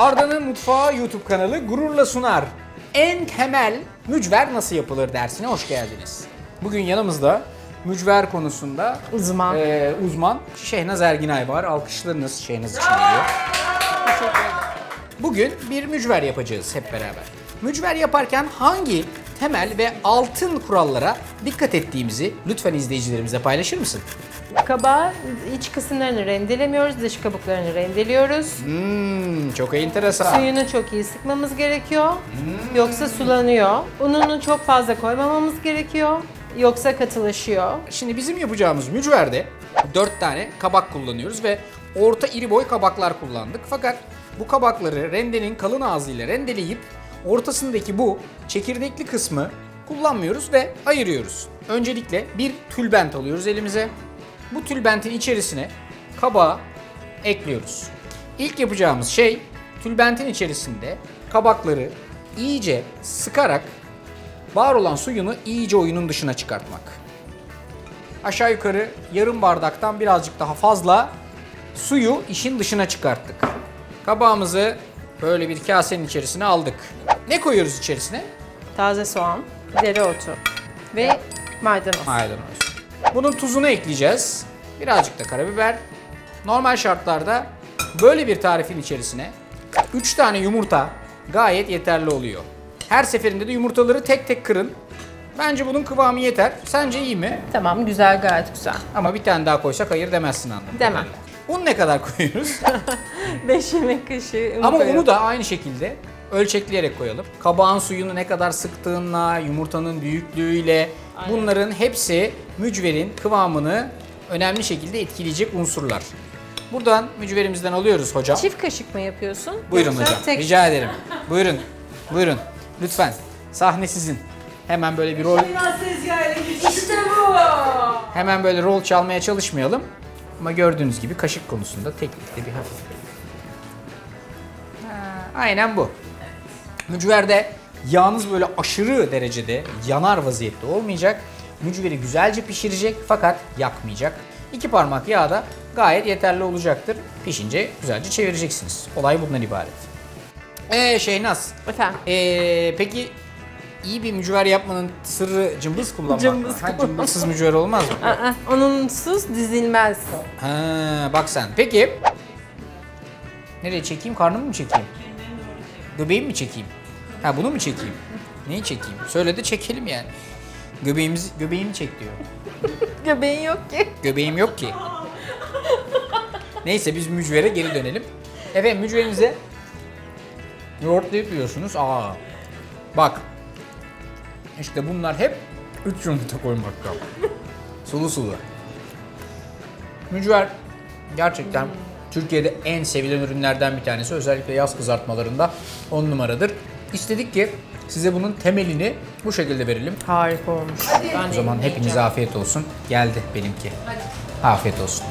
Arda'nın Mutfağı YouTube kanalı gururla sunar. En temel mücver nasıl yapılır dersine hoş geldiniz. Bugün yanımızda mücver konusunda uzman Şehnaz Erginay var. Alkışlarınız Şehnaz için geliyor. Bugün bir mücver yapacağız hep beraber. Mücver yaparken hangi temel ve altın kurallara dikkat ettiğimizi lütfen izleyicilerimize paylaşır mısın? Kabağı iç kısımlarını rendelemiyoruz, dış kabuklarını rendeliyoruz. Çok enteresan. Suyunu çok iyi sıkmamız gerekiyor, yoksa sulanıyor. Ununu çok fazla koymamamız gerekiyor, yoksa katılaşıyor. Şimdi bizim yapacağımız mücverde 4 tane kabak kullanıyoruz ve orta iri boy kabaklar kullandık. Fakat bu kabakları rendenin kalın ağzıyla rendeleyip ortasındaki bu çekirdekli kısmı kullanmıyoruz ve ayırıyoruz. Öncelikle bir tülbent alıyoruz elimize. Bu tülbentin içerisine kabağı ekliyoruz. İlk yapacağımız şey tülbentin içerisinde kabakları iyice sıkarak var olan suyunu iyice oyunun dışına çıkartmak. Aşağı yukarı yarım bardaktan birazcık daha fazla suyu işin dışına çıkarttık. Kabağımızı böyle bir kasenin içerisine aldık. Ne koyuyoruz içerisine? Taze soğan, dereotu ve maydanoz. Bunun tuzunu ekleyeceğiz. Birazcık da karabiber. Normal şartlarda böyle bir tarifin içerisine 3 tane yumurta gayet yeterli oluyor. Her seferinde de yumurtaları tek tek kırın. Bence bunun kıvamı yeter. Sence iyi mi? Tamam, güzel, gayet güzel. Ama bir tane daha koysak hayır demezsin anlamı. Demem. Un ne kadar koyuyoruz? 5 yemek kaşığı un Ama koyuyorum. unu da aynı şekilde ölçekleyerek koyalım. Kabağın suyunu ne kadar sıktığınla, yumurtanın büyüklüğüyle bunların hepsi mücverin kıvamını önemli şekilde etkileyecek unsurlar. Buradan mücverimizden alıyoruz hocam. Çift kaşık mı yapıyorsun? Buyurun Yoksa hocam. Rica ederim. Buyurun. Buyurun. Lütfen. Sahne sizin. Hemen böyle bir rol... İşte bu! Hemen böyle rol çalmaya çalışmayalım. Ama gördüğünüz gibi kaşık konusunda teknikte bir hafif. Aynen bu. Mücverde yağınız böyle aşırı derecede yanar vaziyette olmayacak. Mücveri güzelce pişirecek fakat yakmayacak. 2 parmak yağ da gayet yeterli olacaktır. Pişince güzelce çevireceksiniz. Olay bundan ibaret. Şehnaz. Efendim? Peki iyi bir mücver yapmanın sırrı cımbız kullanmak Cımbız mı? Cımbızsız mücver olmaz mı? Onunsuz dizilmez. Bak sen. Peki. Nereye çekeyim? Karnımı mı çekeyim? Göbeğimi mi çekeyim? Bunu mu çekeyim? Neyi çekeyim? Söyle de çekelim yani. Göbeğimi çek diyor. Göbeğin yok ki. Göbeğim yok ki. Neyse biz mücvere geri dönelim. Efendim mücverinize yoğurtlayıp yiyorsunuz. Bak. İşte bunlar hep 3 yumurta koymaktan. Sulu sulu. Mücver gerçekten Türkiye'de en sevilen ürünlerden bir tanesi. Özellikle yaz kızartmalarında 10 numaradır. İstedik ki size bunun temelini bu şekilde verelim. Harika olmuş. O zaman hepinize afiyet olsun. Geldi benimki. Afiyet olsun.